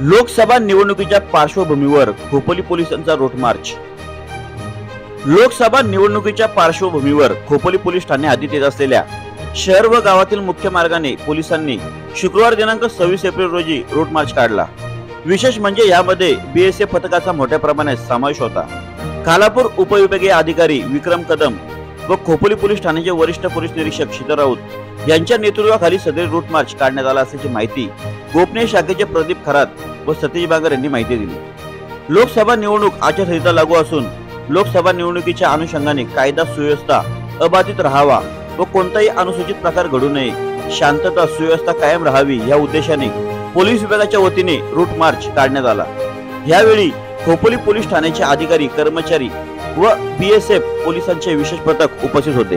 लोकसभा निवडणुकीच्या पार्श्वभूमीवर खोपोली पोलिसांचा रूट मार्च। लोकसभा निवडणुकीच्या पार्श्वभूमीवर खोपोली पोलीस ठाणे हद्दीत येत असलेल्या शहर व गावातील मुख्य मार्गाने पोलिसांनी शुक्रवार दिनांक 26 एप्रिल रोजी रूट मार्च काढला। विशेष म्हणजे यामध्ये बीएसएफ पथकाचा मोठ्या प्रमाणात समावेश होता। खालापूर उपविभागीय अधिकारी विक्रम कदम व खोपोली पोलीस ठाण्याचे वरिष्ठ पोलीस निरीक्षक शीतल राऊत यांच्या नेतृत्वाखाली सदर रूट मार्च काढण्यात आला असल्याची माहिती गोपनीय शाखेचे प्रदीप खरात व सतीश बागर यांनी माहिती दिली। लोकसभा निवडणूक आचारसंहिता लागू असून लोकसभा निवडणुकीच्या अनुषंगाने कायदा सुव्यवस्था अबाधित राहावा व कोणताही अनुसूचित प्रकार घडू नये, शांतता सुव्यवस्था कायम राहावी या उद्देशाने पोलीस विभागाच्या वतीने रूट मार्च काढण्यात आला। यावेळी खोपोली पोलीस ठाण्याचे अधिकारी कर्मचारी व बीएसएफ पोलिसांचे विशेष पथक उपस्थित होते।